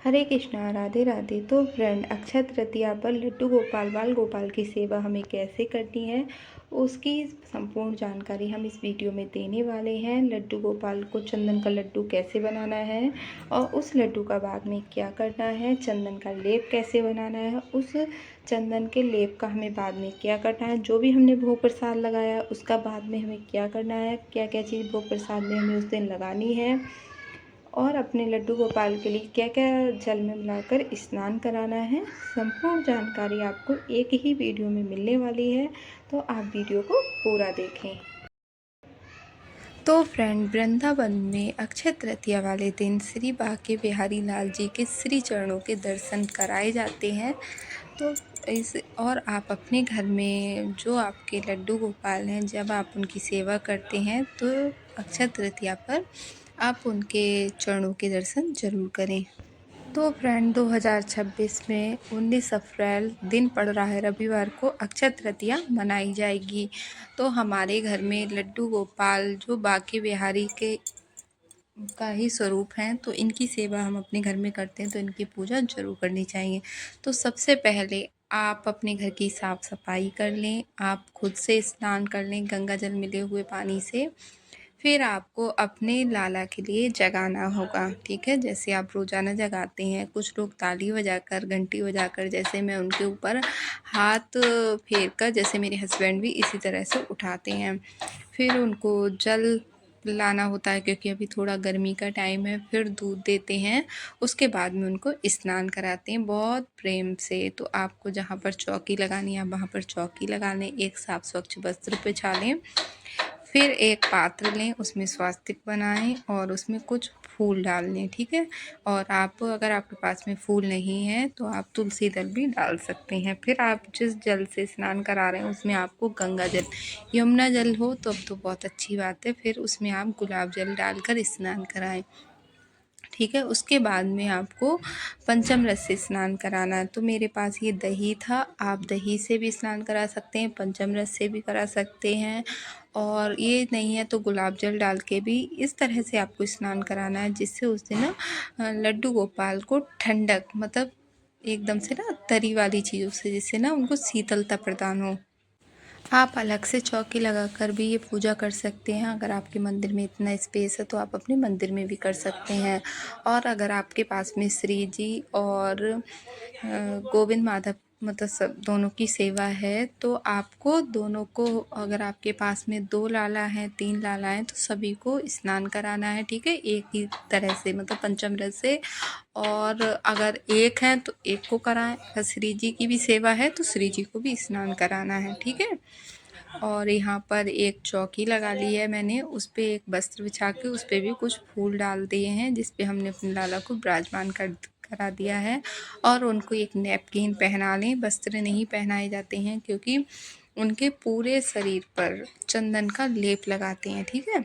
हरे कृष्णा, राधे राधे। तो फ्रेंड, अक्षय तृतीया पर लड्डू गोपाल बाल गोपाल की सेवा हमें कैसे करनी है, उसकी संपूर्ण जानकारी हम इस वीडियो में देने वाले हैं। लड्डू गोपाल को चंदन का लड्डू कैसे बनाना है और उस लड्डू का बाद में क्या करना है, चंदन का लेप कैसे बनाना है, उस चंदन के लेप का हमें बाद में क्या करना है, जो भी हमने भोग प्रसाद लगाया उसका बाद में हमें क्या करना है, क्या क्या चीज़ भोग प्रसाद में हमें उस दिन लगानी है, और अपने लड्डू गोपाल के लिए क्या क्या जल में मिलाकर स्नान कराना है। संपूर्ण जानकारी आपको एक ही वीडियो में मिलने वाली है, तो आप वीडियो को पूरा देखें। तो फ्रेंड, वृंदावन में अक्षय तृतीया वाले दिन श्री बांके बिहारी लाल जी के श्री चरणों के दर्शन कराए जाते हैं। तो और आप अपने घर में जो आपके लड्डू गोपाल हैं, जब आप उनकी सेवा करते हैं तो अक्षय तृतीया पर आप उनके चरणों के दर्शन जरूर करें। तो फ्रेंड, 2026 में 19 अप्रैल दिन पड़ रहा है रविवार को अक्षय तृतीया मनाई जाएगी। तो हमारे घर में लड्डू गोपाल जो बांके बिहारी के का ही स्वरूप हैं, तो इनकी सेवा हम अपने घर में करते हैं, तो इनकी पूजा जरूर करनी चाहिए। तो सबसे पहले आप अपने घर की साफ़ सफाई कर लें, आप खुद से स्नान कर लें गंगा जल मिले हुए पानी से। फिर आपको अपने लाला के लिए जगाना होगा, ठीक है। जैसे आप रोज़ाना जगाते हैं, कुछ लोग ताली बजाकर, घंटी बजाकर, जैसे मैं उनके ऊपर हाथ फेर कर, जैसे मेरे हस्बैंड भी इसी तरह से उठाते हैं। फिर उनको जल लाना होता है, क्योंकि अभी थोड़ा गर्मी का टाइम है। फिर दूध देते हैं, उसके बाद में उनको स्नान कराते हैं बहुत प्रेम से। तो आपको जहाँ पर चौकी लगानी है आप वहाँ पर चौकी लगा लें, एक साफ स्वच्छ वस्त्र बिछा लें, फिर एक पात्र लें, उसमें स्वास्तिक बनाएं और उसमें कुछ फूल डाल लें, ठीक है। और आप, अगर आपके पास में फूल नहीं है तो आप तुलसी दल भी डाल सकते हैं। फिर आप जिस जल से स्नान करा रहे हैं उसमें आपको गंगा जल, यमुना जल हो तो अब तो बहुत अच्छी बात है, फिर उसमें आप गुलाब जल डालकर स्नान कराएं, ठीक है। उसके बाद में आपको पंचम रस से स्नान कराना है। तो मेरे पास ये दही था, आप दही से भी स्नान करा सकते हैं, पंचम रस से भी करा सकते हैं, और ये नहीं है तो गुलाब जल डाल के भी इस तरह से आपको स्नान कराना है, जिससे उस दिन ना लड्डू गोपाल को ठंडक, मतलब एकदम से ना तरी वाली चीज़ों से, जिससे ना उनको शीतलता प्रदान हो। आप अलग से चौकी लगाकर भी ये पूजा कर सकते हैं। अगर आपके मंदिर में इतना स्पेस है तो आप अपने मंदिर में भी कर सकते हैं। और अगर आपके पास में श्री जी और गोविंद माधव, मतलब सब दोनों की सेवा है, तो आपको दोनों को, अगर आपके पास में 2 लाला हैं, 3 लाला हैं, तो सभी को स्नान कराना है, ठीक है, एक ही तरह से, मतलब पंचम रस से। और अगर एक है तो एक को कराएं, अगर श्री जी की भी सेवा है तो श्री जी को भी स्नान कराना है, ठीक है। और यहाँ पर एक चौकी लगा ली है मैंने, उस पर एक वस्त्र बिछा के उस पर भी कुछ फूल डाल दिए हैं, जिस पे हमने अपने लाला को विराजमान करा दिया है। और उनको एक नैपकिन पहना लें, वस्त्र नहीं पहनाए जाते हैं क्योंकि उनके पूरे शरीर पर चंदन का लेप लगाते हैं, ठीक है,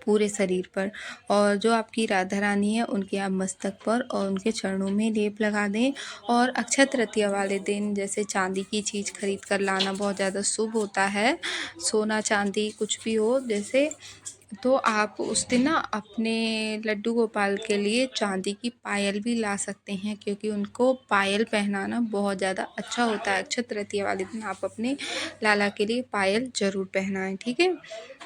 पूरे शरीर पर। और जो आपकी राधा रानी है उनके आप मस्तक पर और उनके चरणों में लेप लगा दें। और अक्षय तृतीया वाले दिन जैसे चांदी की चीज़ खरीद कर लाना बहुत ज़्यादा शुभ होता है, सोना चांदी कुछ भी हो जैसे, तो आप उस दिन ना अपने लड्डू गोपाल के लिए चांदी की पायल भी ला सकते हैं, क्योंकि उनको पायल पहनाना बहुत ज़्यादा अच्छा होता है। अक्षय तृतीया वाले दिन आप अपने लाला के लिए पायल ज़रूर पहनाएं, ठीक है।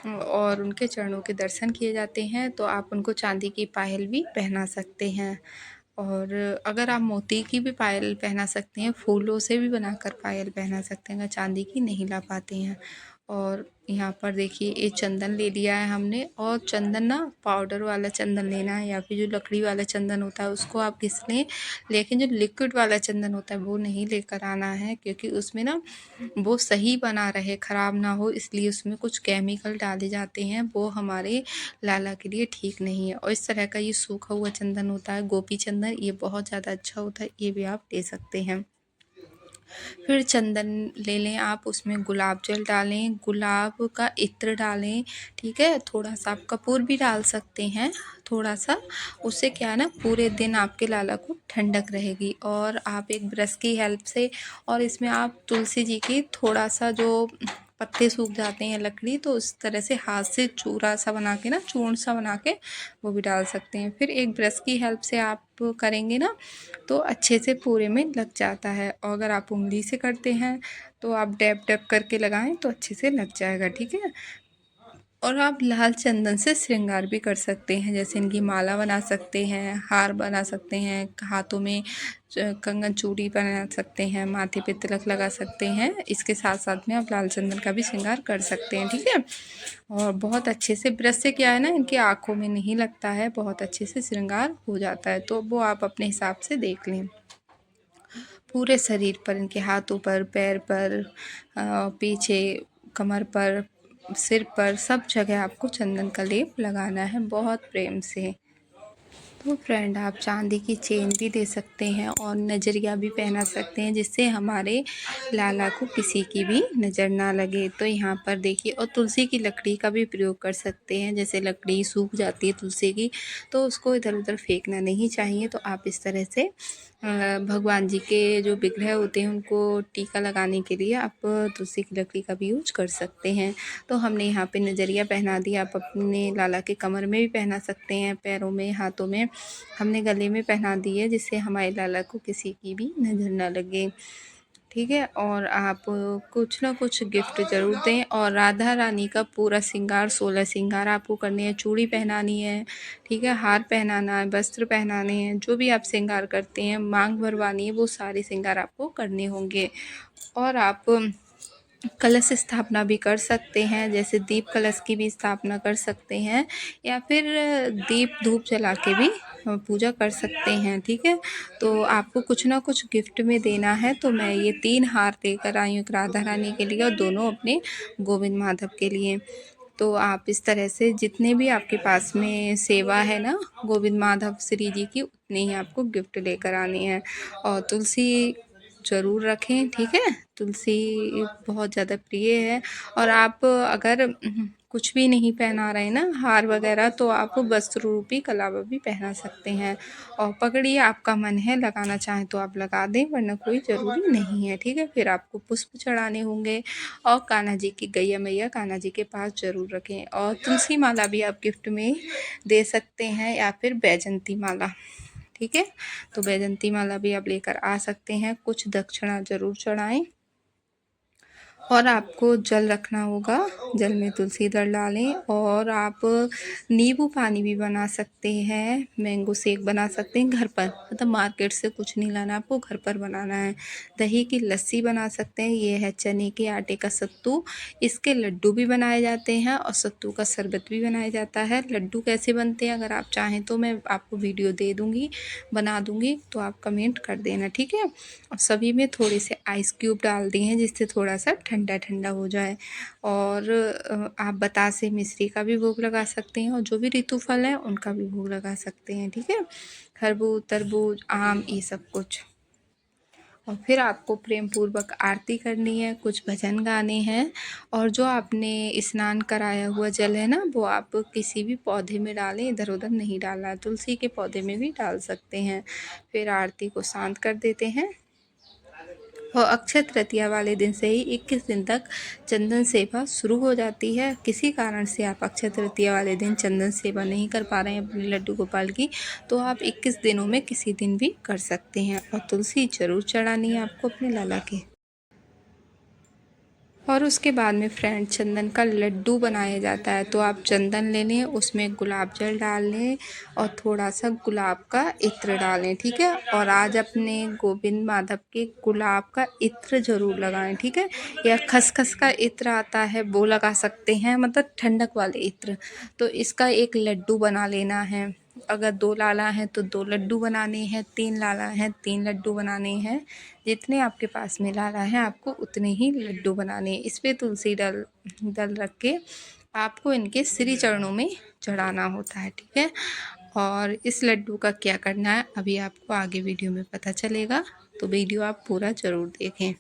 और उनके चरणों के दर्शन किए जाते हैं, तो आप उनको चांदी की पायल भी पहना सकते हैं। और अगर आप मोती की भी पायल पहना सकते हैं, फूलों से भी बनाकर पायल पहना सकते हैं, अगर चांदी की नहीं ला पाते हैं। और यहाँ पर देखिए ये चंदन ले लिया है हमने, और चंदन ना पाउडर वाला चंदन लेना है, या फिर जो लकड़ी वाला चंदन होता है उसको आप घिस लें, लेकिन जो लिक्विड वाला चंदन होता है वो नहीं लेकर आना है, क्योंकि उसमें ना वो सही बना रहे, ख़राब ना हो, इसलिए उसमें कुछ केमिकल डाले जाते हैं, वो हमारे लाला के लिए ठीक नहीं है। और इस तरह का ये सूखा हुआ चंदन होता है, गोपी चंदन, ये बहुत ज़्यादा अच्छा होता है, ये भी आप ले सकते हैं। फिर चंदन ले लें आप, उसमें गुलाब जल डालें, गुलाब का इत्र डालें, ठीक है, थोड़ा सा आप कपूर भी डाल सकते हैं, थोड़ा सा, उससे क्या है ना पूरे दिन आपके लाला को ठंडक रहेगी। और आप एक ब्रश की हेल्प से, और इसमें आप तुलसी जी की थोड़ा सा जो पत्ते सूख जाते हैं लकड़ी, तो उस तरह से हाथ से चूरा सा बना के ना, चूर्ण सा बना के वो भी डाल सकते हैं। फिर एक ब्रश की हेल्प से आप करेंगे ना तो अच्छे से पूरे में लग जाता है, और अगर आप उंगली से करते हैं तो आप डैब डैब करके लगाएं तो अच्छे से लग जाएगा, ठीक है। और आप लाल चंदन से श्रृंगार भी कर सकते हैं, जैसे इनकी माला बना सकते हैं, हार बना सकते हैं, हाथों में कंगन चूड़ी बना सकते हैं, माथे पे तिलक लगा सकते हैं। इसके साथ साथ में आप लाल चंदन का भी श्रृंगार कर सकते हैं, ठीक है। और बहुत अच्छे से ब्रश से क्या है ना, इनकी आँखों में नहीं लगता है, बहुत अच्छे से श्रृंगार हो जाता है। तो वो आप अपने हिसाब से देख लें। पूरे शरीर पर, इनके हाथों पर, पैर पर, पीछे कमर पर, सिर पर, सब जगह आपको चंदन का लेप लगाना है बहुत प्रेम से। तो फ्रेंड आप चांदी की चेन भी दे सकते हैं और नजरिया भी पहना सकते हैं, जिससे हमारे लाला को किसी की भी नज़र ना लगे। तो यहाँ पर देखिए, और तुलसी की लकड़ी का भी प्रयोग कर सकते हैं। जैसे लकड़ी सूख जाती है तुलसी की, तो उसको इधर उधर फेंकना नहीं चाहिए। तो आप इस तरह से भगवान जी के जो विग्रह होते हैं उनको टीका लगाने के लिए आप तुलसी की लकड़ी का भी यूज कर सकते हैं। तो हमने यहाँ पे नज़रिया पहना दिया, आप अपने लाला के कमर में भी पहना सकते हैं, पैरों में, हाथों में, हमने गले में पहना दी है, जिससे हमारे लाला को किसी की भी नज़र ना लगे, ठीक है। और आप कुछ ना कुछ गिफ्ट ज़रूर दें। और राधा रानी का पूरा श्रृंगार, 16 श्रृंगार आपको करने हैं, चूड़ी पहनानी है, ठीक है, हार पहनाना है, वस्त्र पहनाने हैं, जो भी आप श्रृंगार करते हैं, मांग भरवानी है, वो सारे श्रृंगार आपको करने होंगे। और आप कलश स्थापना भी कर सकते हैं, जैसे दीप कलश की भी स्थापना कर सकते हैं, या फिर दीप धूप जला के भी पूजा कर सकते हैं, ठीक है। तो आपको कुछ ना कुछ गिफ्ट में देना है। तो मैं ये 3 हार लेकर आई हूँ, एक राधा रानी के लिए और दोनों अपने गोविंद माधव के लिए। तो आप इस तरह से जितने भी आपके पास में सेवा है ना गोविंद माधव श्री जी की, उतने ही आपको गिफ्ट लेकर आने हैं। और तुलसी ज़रूर रखें, ठीक है। तुलसी बहुत ज़्यादा प्रिय है। और आप अगर कुछ भी नहीं पहना रहे ना, हार वगैरह, तो आप वस्त्र रूपी कलावा भी पहना सकते हैं। और पगड़ी आपका मन है लगाना चाहें तो आप लगा दें, वरना कोई ज़रूरी नहीं है, ठीक है। फिर आपको पुष्प चढ़ाने होंगे, और कान्हा जी की, गैया मैया कान्हा जी के पास ज़रूर रखें। और तुलसी माला भी आप गिफ्ट में दे सकते हैं, या फिर बैजंती माला, ठीक है। तो बैजंती माला भी आप लेकर आ सकते हैं। कुछ दक्षिणा ज़रूर चढ़ाएं। और आपको जल रखना होगा, जल में तुलसी दल डालें। और आप नींबू पानी भी बना सकते हैं, मैंगो शेक बना सकते हैं घर पर, मतलब मार्केट से कुछ नहीं लाना, आपको घर पर बनाना है। दही की लस्सी बना सकते हैं, ये है चने के आटे का सत्तू, इसके लड्डू भी बनाए जाते हैं, और सत्तू का शरबत भी बनाया जाता है। लड्डू कैसे बनते हैं अगर आप चाहें तो मैं आपको वीडियो दे दूँगी, बना दूँगी, तो आप कमेंट कर देना, ठीक है। और सभी में थोड़े से आइस क्यूब डाल दिए हैं, जिससे थोड़ा सा ठंडा ठंडा हो जाए। और आप बतासे मिश्री का भी भोग लगा सकते हैं, और जो भी ऋतु फल हैं उनका भी भोग लगा सकते हैं, ठीक है। खरबूज, तरबूज, आम, ये सब कुछ। और फिर आपको प्रेम पूर्वक आरती करनी है, कुछ भजन गाने हैं। और जो आपने स्नान कराया हुआ जल है ना, वो आप किसी भी पौधे में डालें, इधर उधर नहीं डालना है, तुलसी के पौधे में भी डाल सकते हैं। फिर आरती को शांत कर देते हैं। और अक्षय तृतीया वाले दिन से ही 21 दिन तक चंदन सेवा शुरू हो जाती है। किसी कारण से आप अक्षय तृतीया वाले दिन चंदन सेवा नहीं कर पा रहे हैं अपने लड्डू गोपाल की, तो आप 21 दिनों में किसी दिन भी कर सकते हैं। और तुलसी ज़रूर चढ़ानी है आपको अपने लाला के। और उसके बाद में फ्रेंड चंदन का लड्डू बनाया जाता है। तो आप चंदन ले लें, उसमें गुलाब जल डाल लें, और थोड़ा सा गुलाब का इत्र डालें, ठीक है। और आज अपने गोविंद माधव के गुलाब का इत्र ज़रूर लगाएं, ठीक है। या खसखस का इत्र आता है, वो लगा सकते हैं, मतलब ठंडक वाले इत्र। तो इसका एक लड्डू बना लेना है। अगर 2 लाला हैं तो 2 लड्डू बनाने हैं, 3 लाला हैं 3 लड्डू बनाने हैं। जितने आपके पास में लाला है आपको उतने ही लड्डू बनाने हैं। इस पे तुलसी दल दल रख के आपको इनके श्री चरणों में चढ़ाना होता है, ठीक है। और इस लड्डू का क्या करना है अभी आपको आगे वीडियो में पता चलेगा, तो वीडियो आप पूरा ज़रूर देखें।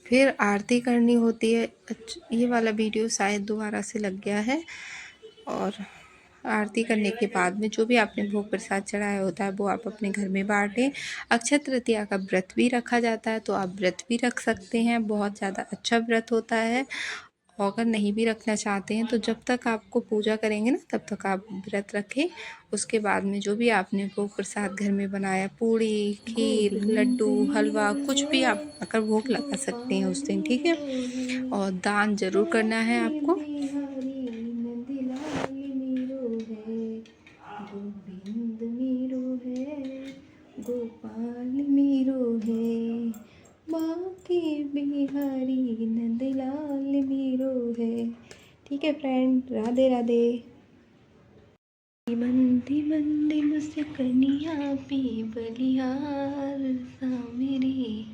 फिर आरती करनी होती है। ये वाला वीडियो शायद दोबारा से लग गया है। और आरती करने के बाद में जो भी आपने भोग प्रसाद चढ़ाया होता है वो आप अपने घर में बांटें। अक्षय तृतीया का व्रत भी रखा जाता है, तो आप व्रत भी रख सकते हैं, बहुत ज़्यादा अच्छा व्रत होता है। और अगर नहीं भी रखना चाहते हैं तो जब तक आपको पूजा करेंगे ना तब तक आप व्रत रखें। उसके बाद में जो भी आपने भोग प्रसाद घर में बनाया, पूड़ी, खीर, लड्डू, हलवा, कुछ भी आप अगर भोग लगा सकते हैं उस दिन, ठीक है। और दान जरूर करना है आपको। गोविंद मेरो है, गोपाल मेरो है, बाके बिहारी नंदलाल मेरो है। ठीक है फ्रेंड, राधे राधे। बंदी बंदी मुस्कनिया पे बलिहार सावरे,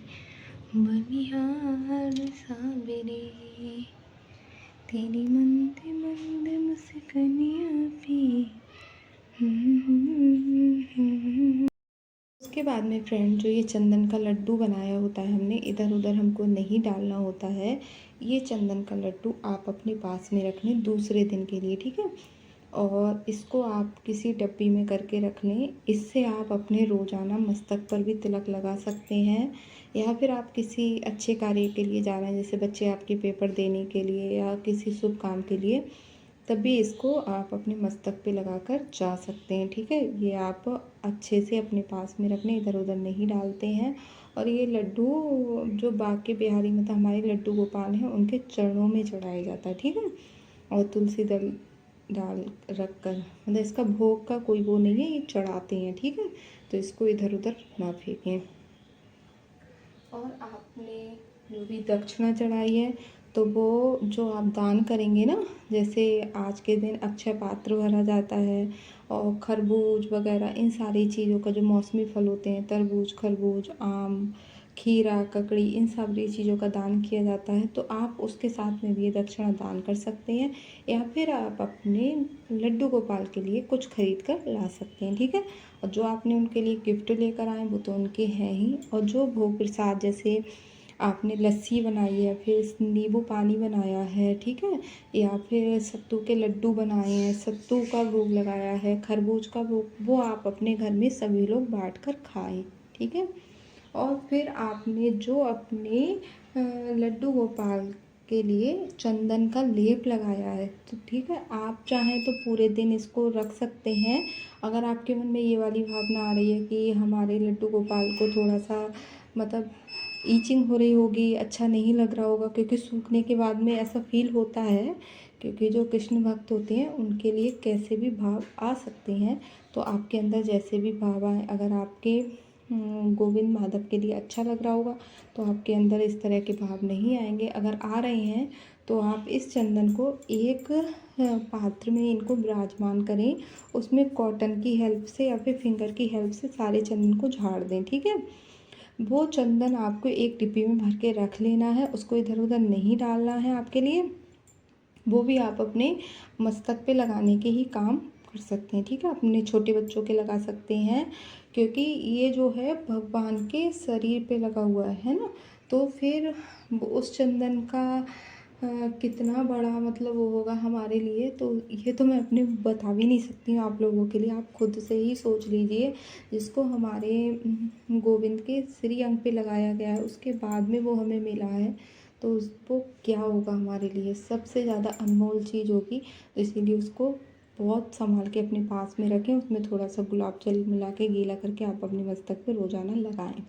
बलिहार सावरे, तेरी मंदी मंदी मुस्कनिया पे। उसके बाद में फ्रेंड जो ये चंदन का लड्डू बनाया होता है हमने, इधर उधर हमको नहीं डालना होता है। ये चंदन का लड्डू आप अपने पास में रख लें दूसरे दिन के लिए, ठीक है। और इसको आप किसी डब्बी में करके रख लें। इससे आप अपने रोज़ाना मस्तक पर भी तिलक लगा सकते हैं, या फिर आप किसी अच्छे कार्य के लिए जा रहे हैं, जैसे बच्चे आपके पेपर देने के लिए या किसी शुभ काम के लिए, तभी इसको आप अपने मस्तक पे लगाकर जा सकते हैं, ठीक है। ये आप अच्छे से अपने पास में रखने, इधर उधर नहीं डालते हैं। और ये लड्डू जो बाके बिहारी मतलब हमारे लड्डू गोपाल हैं उनके चरणों में चढ़ाया जाता है, ठीक है। और तुलसी दल डाल रख कर, मतलब इसका भोग का कोई वो नहीं है, ये चढ़ाते हैं, ठीक है। तो इसको इधर उधर ना फेंकें। और आपने जो भी दक्षिणा चढ़ाई है तो वो जो आप दान करेंगे ना, जैसे आज के दिन अक्षय पात्र भरा जाता है और खरबूज वगैरह इन सारी चीज़ों का, जो मौसमी फल होते हैं, तरबूज, खरबूज, आम, खीरा, ककड़ी, इन सारी चीज़ों का दान किया जाता है। तो आप उसके साथ में भी ये दक्षिणा दान कर सकते हैं, या फिर आप अपने लड्डू गोपाल के लिए कुछ खरीद कर ला सकते हैं, ठीक है। और जो आपने उनके लिए गिफ्ट लेकर आए वो तो उनके हैं ही, और जो भोग प्रसाद जैसे आपने लस्सी बनाई है, फिर नींबू पानी बनाया है, ठीक है, या फिर सत्तू के लड्डू बनाए हैं, सत्तू का भोग लगाया है, खरबूज का भोग, वो आप अपने घर में सभी लोग बांट कर खाएं, ठीक है। और फिर आपने जो अपने लड्डू गोपाल के लिए चंदन का लेप लगाया है, तो ठीक है, आप चाहें तो पूरे दिन इसको रख सकते हैं। अगर आपके मन में ये वाली भावना आ रही है कि हमारे लड्डू गोपाल को थोड़ा सा मतलब ईचिंग हो रही होगी, अच्छा नहीं लग रहा होगा, क्योंकि सूखने के बाद में ऐसा फील होता है, क्योंकि जो कृष्ण भक्त होते हैं उनके लिए कैसे भी भाव आ सकते हैं। तो आपके अंदर जैसे भी भाव आए, अगर आपके गोविंद माधव के लिए अच्छा लग रहा होगा तो आपके अंदर इस तरह के भाव नहीं आएंगे। अगर आ रहे हैं तो आप इस चंदन को एक पात्र में इनको विराजमान करें, उसमें कॉटन की हेल्प से या फिर फिंगर की हेल्प से सारे चंदन को झाड़ दें, ठीक है। वो चंदन आपको एक डिब्बी में भर के रख लेना है, उसको इधर उधर नहीं डालना है आपके लिए। वो भी आप अपने मस्तक पे लगाने के ही काम कर सकते हैं, ठीक है। अपने छोटे बच्चों के लगा सकते हैं, क्योंकि ये जो है भगवान के शरीर पे लगा हुआ है ना, तो फिर उस चंदन का कितना बड़ा मतलब वो होगा हमारे लिए, तो ये तो मैं अपने बता भी नहीं सकती हूँ आप लोगों के लिए, आप खुद से ही सोच लीजिए। जिसको हमारे गोविंद के श्री अंग पे लगाया गया है, उसके बाद में वो हमें मिला है, तो वो क्या होगा हमारे लिए, सबसे ज़्यादा अनमोल चीज़ होगी। तो इसीलिए उसको बहुत संभाल के अपने पास में रखें, उसमें थोड़ा सा गुलाब जल मिला के गीला करके आप अपने मस्तक पे रोज़ाना लगाएं,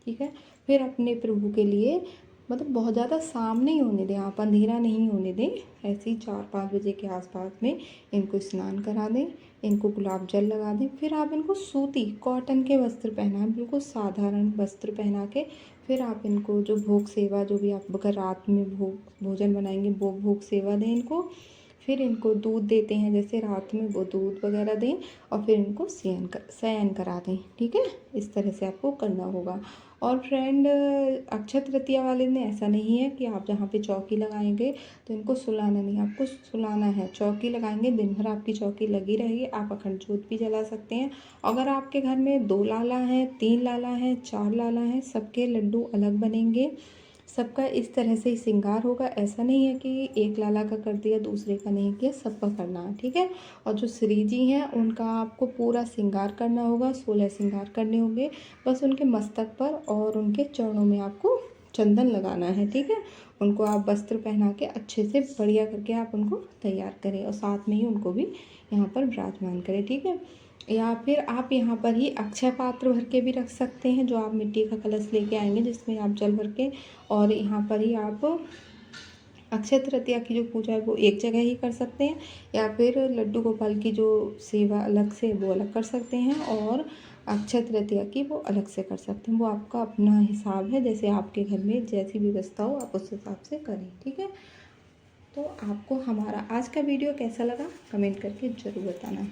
ठीक है। फिर अपने प्रभु के लिए मतलब बहुत ज़्यादा शाम नहीं होने दें, आप अंधेरा नहीं होने दें, ऐसे ही 4-5 बजे के आसपास में इनको स्नान करा दें, इनको गुलाब जल लगा दें। फिर आप इनको सूती कॉटन के वस्त्र पहनाएं, बिल्कुल साधारण वस्त्र पहना के फिर आप इनको जो भोग सेवा, जो भी आप अगर रात में भोजन बनाएंगे वो भोग सेवा दें इनको। फिर इनको दूध देते हैं, जैसे रात में वो दूध वगैरह दें, और फिर इनको शयन करा दें, ठीक है। इस तरह से आपको करना होगा। और फ्रेंड अक्षय तृतीया वाले दिन ऐसा नहीं है कि आप जहाँ पे चौकी लगाएंगे तो इनको सुलाना नहीं, आपको सुलाना है। चौकी लगाएंगे, दिन भर आपकी चौकी लगी रहेगी, आप अखंड ज्योत भी जला सकते हैं। अगर आपके घर में 2 लाला हैं, 3 लाला हैं, 4 लाला हैं, सबके लड्डू अलग बनेंगे। सबका इस तरह से ही श्रृंगार होगा। ऐसा नहीं है कि एक लाला का कर दिया दूसरे का नहीं किया, सबका करना है, ठीक है। और जो श्री जी हैं उनका आपको पूरा श्रृंगार करना होगा, 16 श्रृंगार करने होंगे। बस उनके मस्तक पर और उनके चरणों में आपको चंदन लगाना है, ठीक है। उनको आप वस्त्र पहना के अच्छे से बढ़िया करके आप उनको तैयार करें और साथ में ही उनको भी यहाँ पर विराजमान करें, ठीक है। या फिर आप यहाँ पर ही अक्षय पात्र भर के भी रख सकते हैं, जो आप मिट्टी का कलश लेके आएंगे जिसमें आप जल भर के, और यहाँ पर ही आप अक्षय तृतीया की जो पूजा है वो एक जगह ही कर सकते हैं, या फिर लड्डू गोपाल की जो सेवा अलग से वो अलग कर सकते हैं, और अक्षय तृतीया की वो अलग से कर सकते हैं। वो आपका अपना हिसाब है, जैसे आपके घर में जैसी व्यवस्था हो आप उस हिसाब से करें, ठीक है। तो आपको हमारा आज का वीडियो कैसा लगा कमेंट करके ज़रूर बताना।